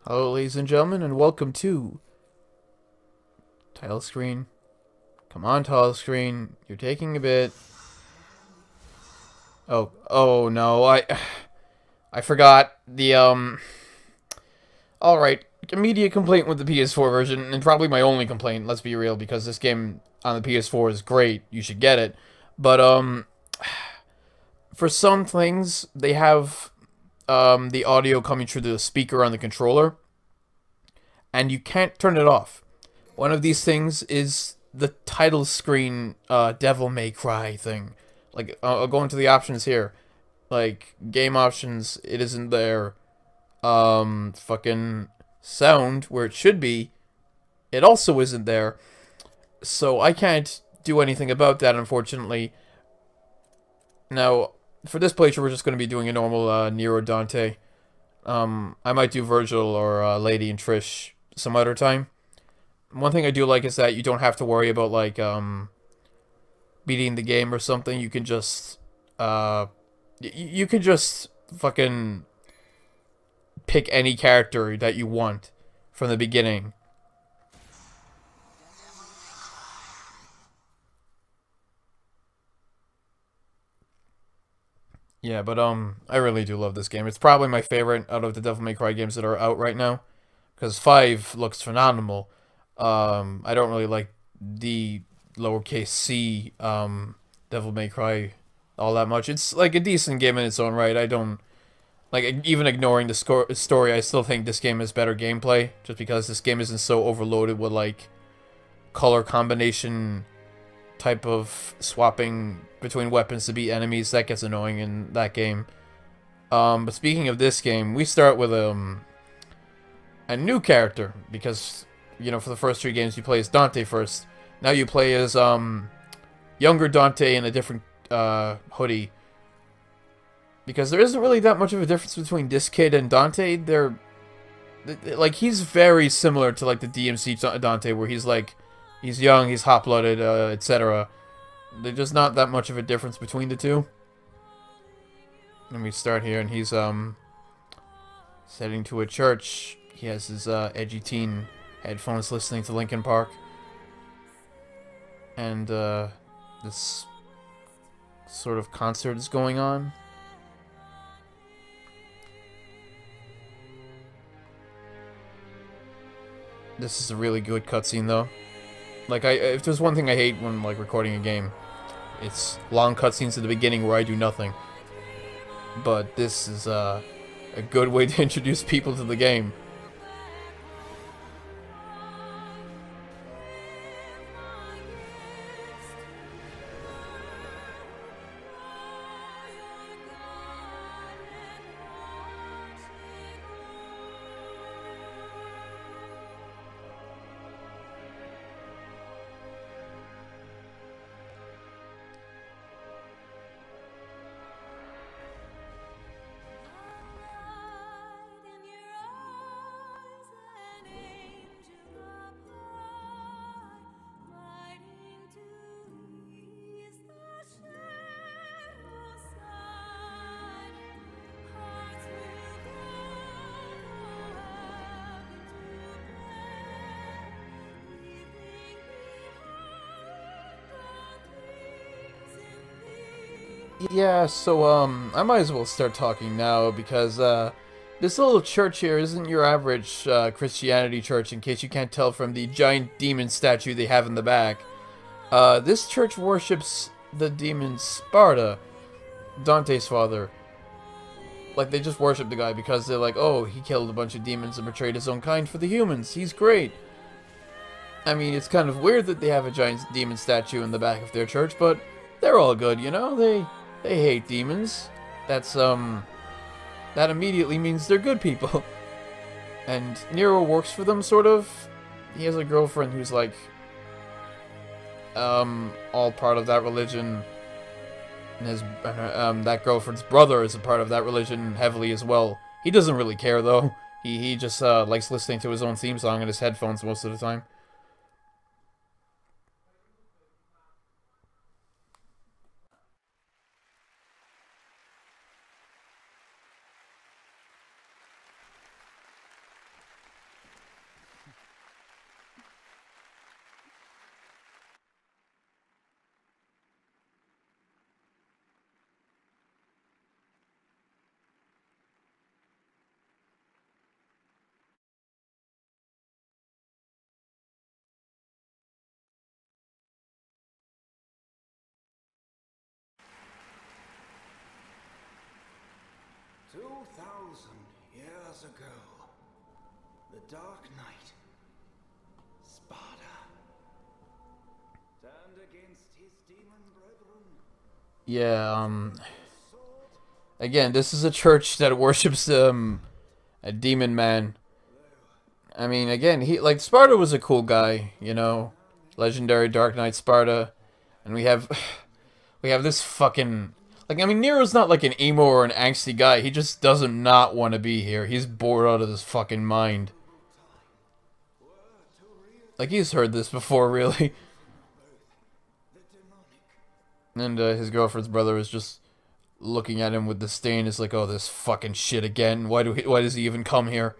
Hello, ladies and gentlemen, and welcome to title screen. Come on, title screen. You're taking a bit. Oh no, I forgot the All right, immediate complaint with the PS4 version, and probably my only complaint. Let's be real, because this game on the PS4 is great. You should get it, but for some things they have the audio coming through the speaker on the controller, and you can't turn it off. One of these things is the title screen Devil May Cry thing. Like, I'll go into the options here. Like, game options, it isn't there. Fucking sound, where it should be, it also isn't there. So I can't do anything about that, unfortunately. Now, for this playthrough, we're just going to be doing a normal Nero Dante. I might do Virgil or Lady and Trish some other time. One thing I do like is that you don't have to worry about, like, beating the game or something. You can just, you can just fucking pick any character that you want from the beginning. Yeah, but, I really do love this game. It's probably my favorite out of the Devil May Cry games that are out right now. Because 5 looks phenomenal. I don't really like the lowercase c Devil May Cry all that much. It's like a decent game in its own right. I don't like, even ignoring the story. I still think this game has better gameplay, just because this game isn't so overloaded with like color combination type of swapping between weapons to beat enemies. That gets annoying in that game. But speaking of this game, we start with a new character, because, you know, for the first 3 games you play as Dante first. Now you play as younger Dante in a different hoodie, because there isn't really that much of a difference between this kid and Dante. They're like, he's very similar to like the DMC Dante, where he's like, he's young, he's hot-blooded, etc. There's just not that much of a difference between the two. Let me start here, and he's heading to a church. He has his edgy teen headphones, listening to Linkin Park. And this sort of concert is going on. This is a really good cutscene, though. Like, if there's one thing I hate when, like, recording a game, it's long cutscenes at the beginning where I do nothing. But this is a good way to introduce people to the game. Yeah, so, I might as well start talking now, because, this little church here isn't your average, Christianity church, in case you can't tell from the giant demon statue they have in the back. This church worships the demon Sparta, Dante's father. Like, they just worship the guy because they're like, oh, he killed a bunch of demons and betrayed his own kind for the humans. He's great. I mean, it's kind of weird that they have a giant demon statue in the back of their church, but they're all good, you know? They hate demons. That's, that immediately means they're good people. And Nero works for them, sort of. He has a girlfriend who's, like, all part of that religion. And that girlfriend's brother is a part of that religion heavily as well. He doesn't really care, though. He just, likes listening to his own theme song in his headphones most of the time. 2,000 years ago, the Dark Knight, Sparta, turned against his demon brethren. Yeah, again, this is a church that worships, a demon man. I mean, again, Sparta was a cool guy, you know? Legendary Dark Knight Sparta. And we have this fucking... Like, I mean, Nero's not like an emo or an angsty guy. He just doesn't not want to be here. He's bored out of his fucking mind. Like, he's heard this before, really. And his girlfriend's brother is just looking at him with disdain. It's like, oh, this fucking shit again. Why does he even come here?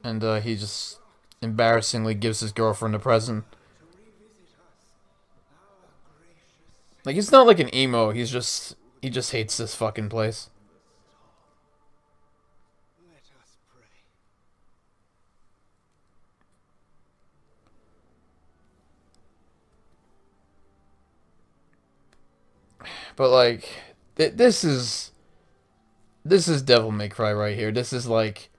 And he just embarrassingly gives his girlfriend a present. Like, he's not like an emo. He just hates this fucking place. But like, this is Devil May Cry right here. This is like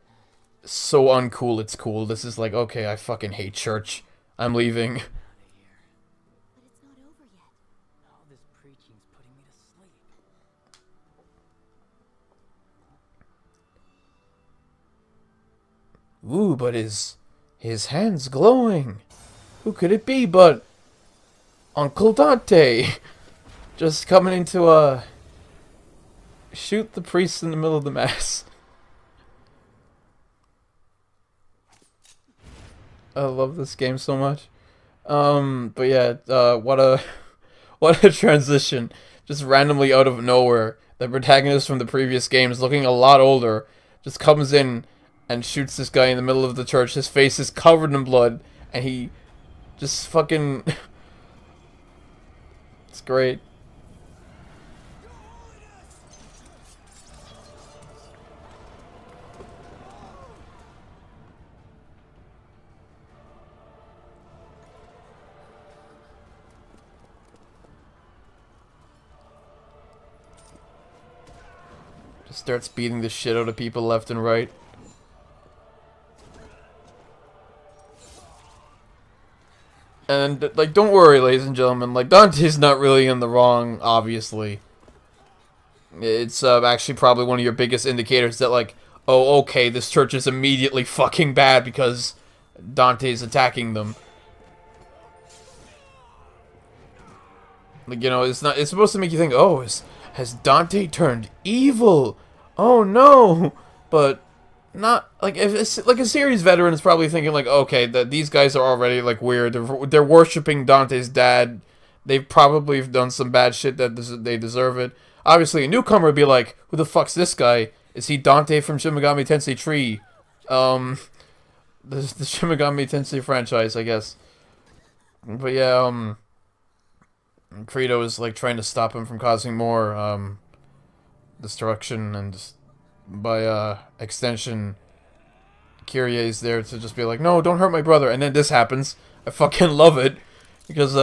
so uncool it's cool. This is like, okay, I fucking hate church. I'm leaving. But it's not over yet. All this preaching's putting me to sleep. Ooh, but his hand's glowing. Who could it be but Uncle Dante? Just coming in to shoot the priest in the middle of the mass. I love this game so much. But yeah, what a transition. Just randomly out of nowhere. The protagonist from the previous games, looking a lot older, just comes in and shoots this guy in the middle of the church. His face is covered in blood, and he just fucking... It's great. Starts beating the shit out of people left and right. And, like, don't worry, ladies and gentlemen. Like, Dante's not really in the wrong, obviously. It's actually probably one of your biggest indicators that, like, oh, okay, this church is immediately fucking bad because Dante's attacking them. Like, you know, it's supposed to make you think, oh, has Dante turned evil? Oh no! But not like, if it's like a series veteran is probably thinking like, okay, that these guys are already like weird. They're worshiping Dante's dad. They've probably done some bad shit that they deserve it. Obviously, a newcomer would be like, who the fuck's this guy? Is he Dante from Shin Megami Tensei 3? The Shin Megami Tensei franchise, I guess. But yeah, Credo is like trying to stop him from causing more destruction, and just by extension, Kyrie is there to just be like, no, don't hurt my brother. And then this happens. I fucking love it because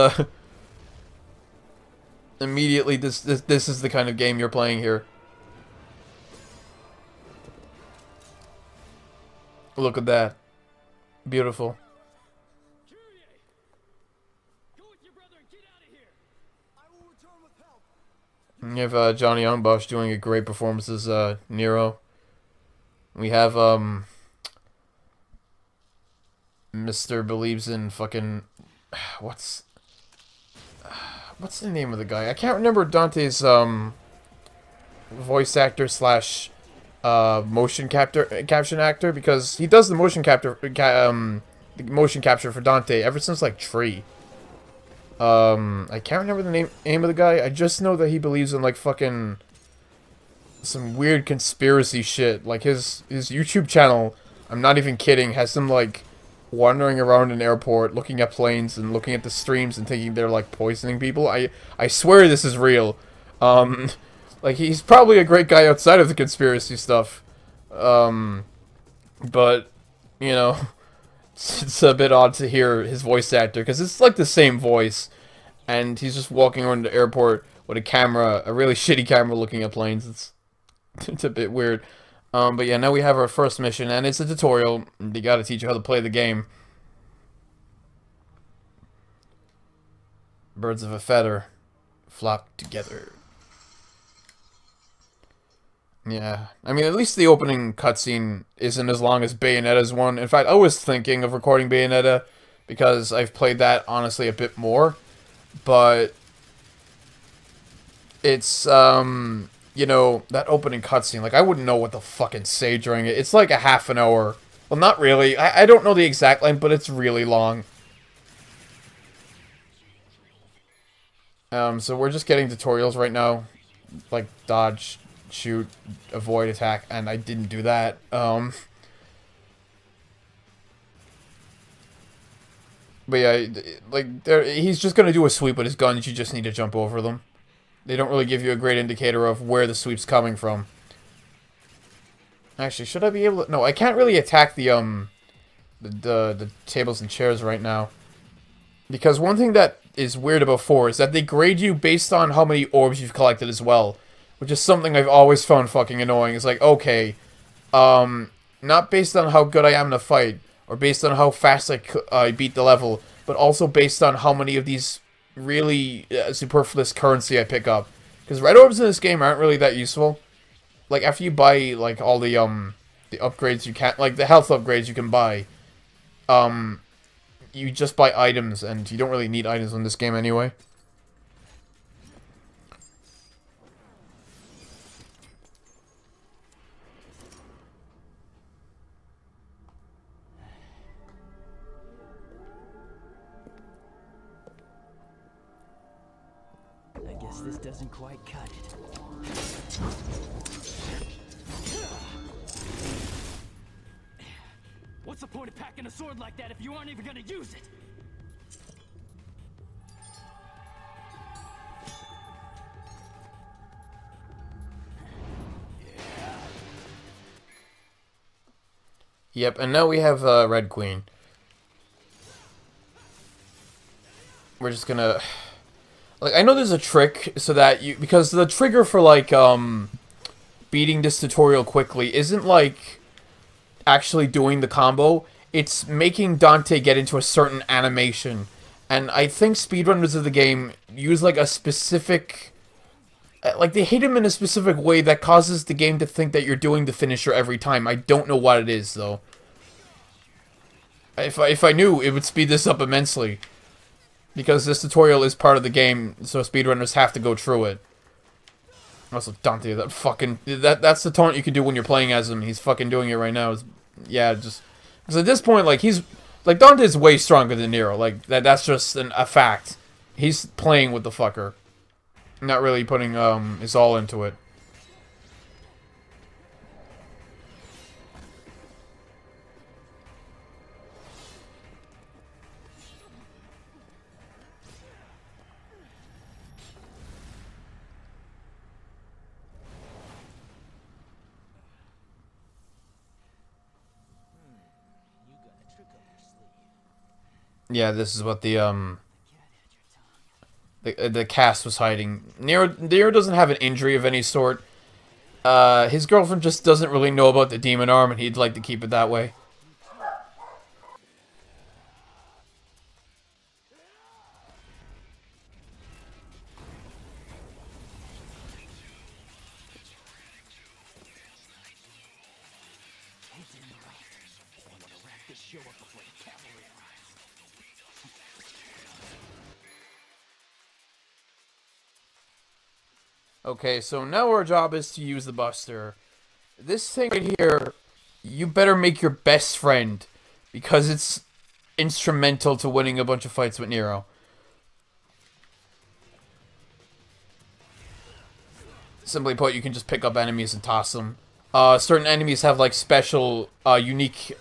immediately this is the kind of game you're playing here. Look at that, beautiful. You have Johnny Youngbosch doing a great performance as Nero. We have Mr. Believes in fucking what's the name of the guy? I can't remember Dante's voice actor slash motion caption actor, because he does the motion capture for Dante ever since like Tree. I can't remember the name of the guy. I just know that he believes in like fucking some weird conspiracy shit. Like his YouTube channel, I'm not even kidding, has him like wandering around an airport, looking at planes and looking at the streams and thinking they're like poisoning people. I swear this is real. Like he's probably a great guy outside of the conspiracy stuff. But you know, it's a bit odd to hear his voice actor, because it's like the same voice, and he's just walking around the airport with a camera, a really shitty camera looking at planes. It's a bit weird. But yeah, now we have our first mission, and it's a tutorial. They gotta teach you how to play the game. Birds of a feather flock together. Yeah, I mean, at least the opening cutscene isn't as long as Bayonetta's one. In fact, I was thinking of recording Bayonetta because I've played that, honestly, a bit more. But it's, you know, that opening cutscene, like, I wouldn't know what to fucking say during it. It's like a half an hour. Well, not really. I don't know the exact length, but it's really long. So we're just getting tutorials right now. Like, dodge, shoot, avoid, attack, and I didn't do that. But yeah, like, he's just gonna do a sweep with his guns, you just need to jump over them. They don't really give you a great indicator of where the sweep's coming from. Actually, should I be able to... No, I can't really attack the tables and chairs right now. Because one thing that is weird about 4 is that they grade you based on how many orbs you've collected as well. Which is something I've always found fucking annoying. It's like, okay, not based on how good I am in a fight, or based on how fast I beat the level, but also based on how many of these really superfluous currency I pick up. Because red orbs in this game aren't really that useful. Like, after you buy, like, all the upgrades you can, like, the health upgrades you can buy, you just buy items, and you don't really need items in this game anyway. I guess this doesn't quite cut it. What's the point of packing a sword like that if you aren't even gonna use it? Yep, and now we have Red Queen. We're just gonna... Like, I know there's a trick so that you... Because the trigger for, like, beating this tutorial quickly isn't, like, actually doing the combo. It's making Dante get into a certain animation. And I think speedrunners of the game use, like, a specific... Like, they hit him in a specific way that causes the game to think that you're doing the finisher every time. I don't know what it is, though. If I knew, it would speed this up immensely. Because this tutorial is part of the game, so speedrunners have to go through it. Also, Dante, that fucking... That's the taunt you can do when you're playing as him. He's fucking doing it right now. Yeah, just... Because at this point, like, he's... Like, Dante's way stronger than Nero. Like, that's just a fact. He's playing with the fucker. Not really putting, his all into it. Yeah, this is what the cast was hiding. Nero doesn't have an injury of any sort. His girlfriend just doesn't really know about the demon arm, and he'd like to keep it that way. Okay, so now our job is to use the Buster. This thing right here, you better make your best friend, because it's instrumental to winning a bunch of fights with Nero. Simply put, you can just pick up enemies and toss them. Certain enemies have, like, special, unique,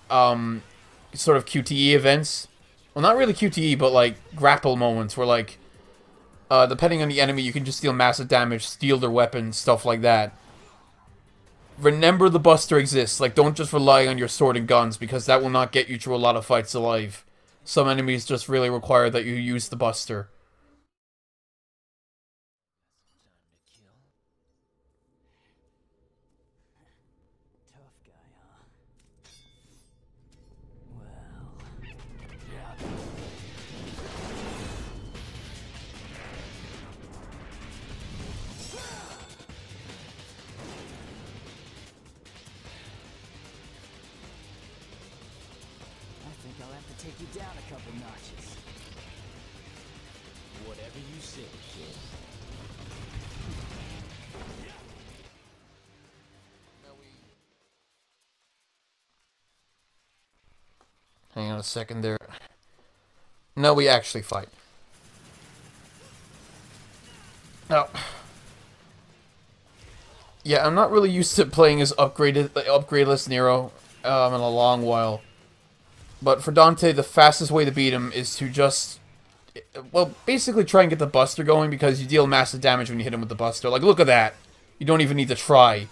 sort of QTE events. Well, not really QTE, but, like, grapple moments where, like... depending on the enemy, you can just deal massive damage, steal their weapons, stuff like that. remember the Buster exists. Like, don't just rely on your sword and guns, because that will not get you through a lot of fights alive. Some enemies just really require that you use the Buster. Tough guy, huh? Well, yeah. I think I'll have to take you down a couple notches. Whatever you say, kid. Hang on a second there. No, we actually fight. Now, yeah, I'm not really used to playing as upgradeless Nero in a long while. But for Dante, the fastest way to beat him is to just, well, basically try and get the Buster going, because you deal massive damage when you hit him with the Buster. Like, look at that. You don't even need to try.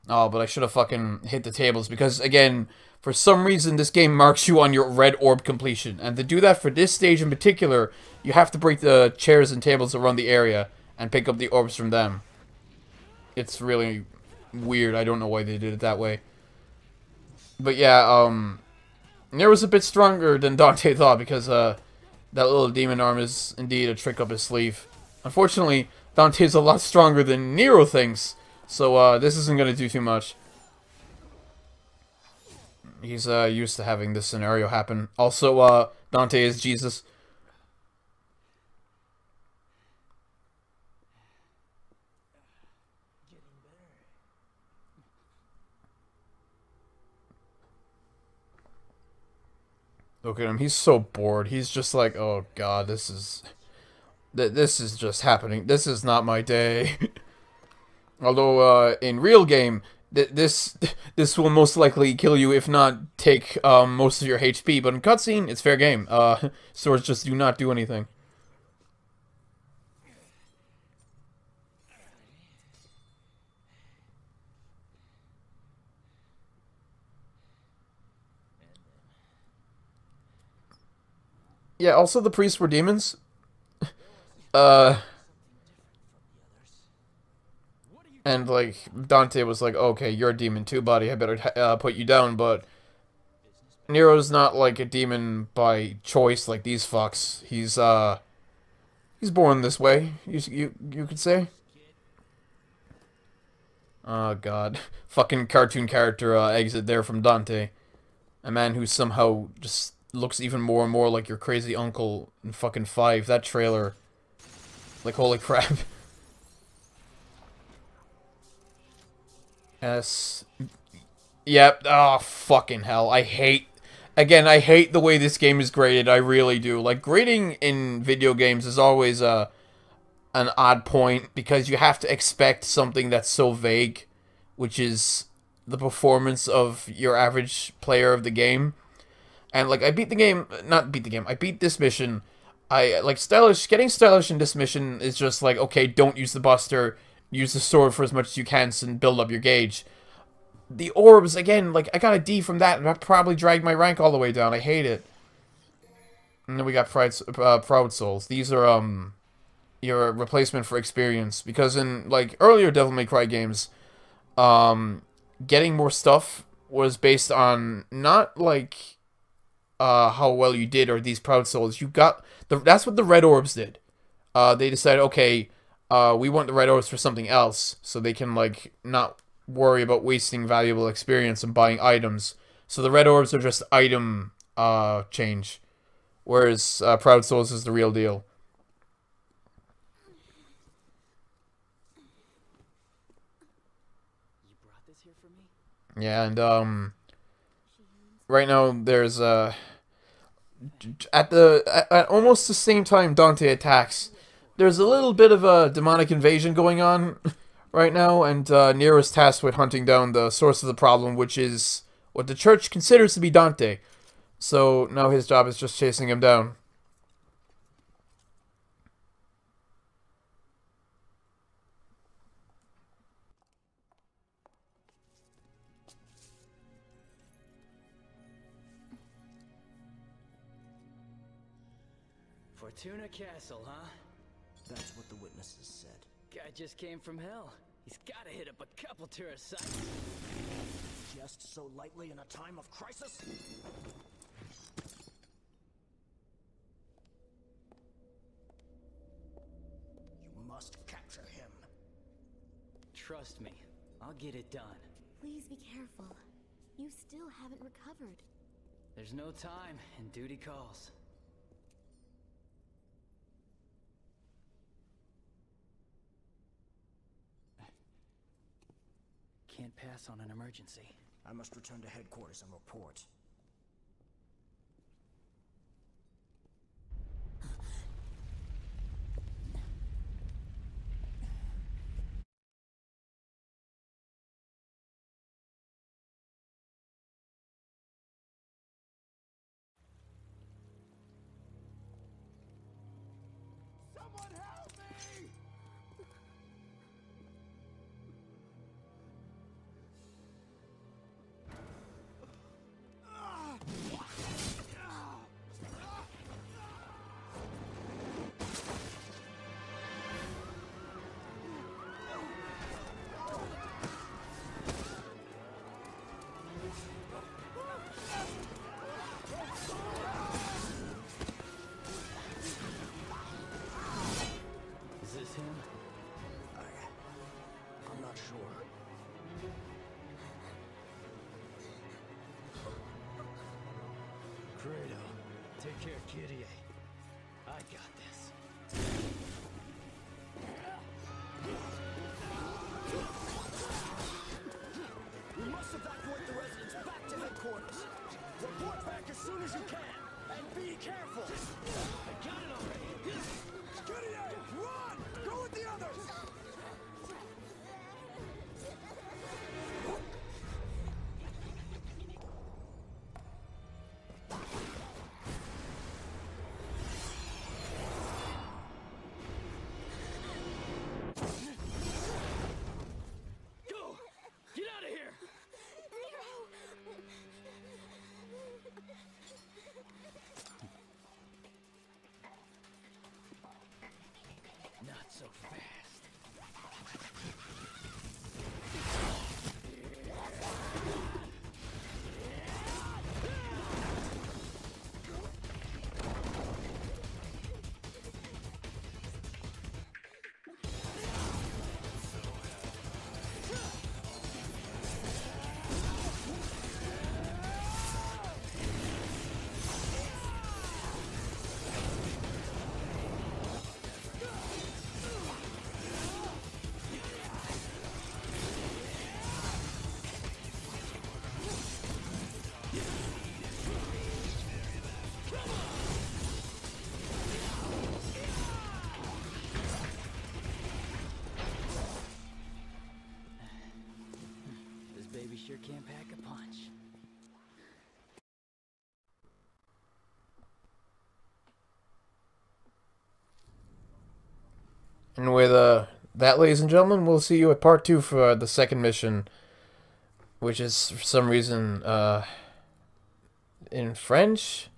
Oh, but I should have fucking hit the tables, because, again, for some reason, this game marks you on your red orb completion. And to do that for this stage in particular, you have to break the chairs and tables around the area and pick up the orbs from them. It's really weird. I don't know why they did it that way. But yeah, Nero's a bit stronger than Dante thought, because that little demon arm is indeed a trick up his sleeve. Unfortunately, Dante's a lot stronger than Nero thinks, so this isn't going to do too much. He's used to having this scenario happen. Also, Dante is Jesus. Look at him. He's so bored. He's just like, oh god, this is just happening. This is not my day. Although, in real game, this will most likely kill you, if not take most of your HP. But in cutscene, it's fair game. Swords just do not do anything. Yeah, also the priests were demons. And, like, Dante was like, okay, you're a demon too, buddy. I better put you down, but Nero's not, like, a demon by choice like these fucks. He's born this way, you could say. Oh, God. Fucking cartoon character exit there from Dante. A man who somehow just looks even more and more like your crazy uncle in fucking 5. That trailer. Like, holy crap. Yes. Yep. Oh, fucking hell. I hate the way this game is graded. I really do. Like, grading in video games is always an odd point, because you have to expect something that's so vague, which is the performance of your average player of the game. And, like, I beat this mission. Getting stylish in this mission is just like, okay, don't use the Buster, use the sword for as much as you can and build up your gauge. The orbs, again, like, I got a D from that, and that probably dragged my rank all the way down. I hate it. And then we got Proud Souls. These are, your replacement for experience. Because in, like, earlier Devil May Cry games, getting more stuff was based on not, like, how well you did or these Proud Souls. That's what the red orbs did. They decided, okay, we want the red orbs for something else, so they can, like, not worry about wasting valuable experience and buying items. So the red orbs are just item change, whereas Proud Souls is the real deal. You brought this here for me? Yeah, and right now there's at almost the same time Dante attacks, there's a little bit of a demonic invasion going on right now, and Nero is tasked with hunting down the source of the problem, which is what the church considers to be Dante. So now his job is just chasing him down. Fortuna Castle, huh? That's what the witnesses said. Guy just came from hell. He's gotta hit up a couple tourist sites. Just so lightly in a time of crisis? You must capture him. Trust me, I'll get it done. Please be careful. You still haven't recovered. There's no time, and duty calls. Can't pass on an emergency. I must return to headquarters and report. Someone help me! Is this him? I'm not sure. Credo, take care, Kitty. I got this. We must evacuate the residents back to headquarters. Report back as soon as you can, and be careful. I got it already. Gideon, run! Go with the others! Go! Get out of here! Not so fast. This baby sure can't pack a punch. And with that, ladies and gentlemen, we'll see you at part 2 for the second mission, which is for some reason in French.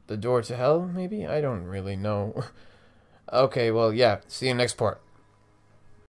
The door to hell, maybe? I don't really know. Okay, well, yeah. See you next part.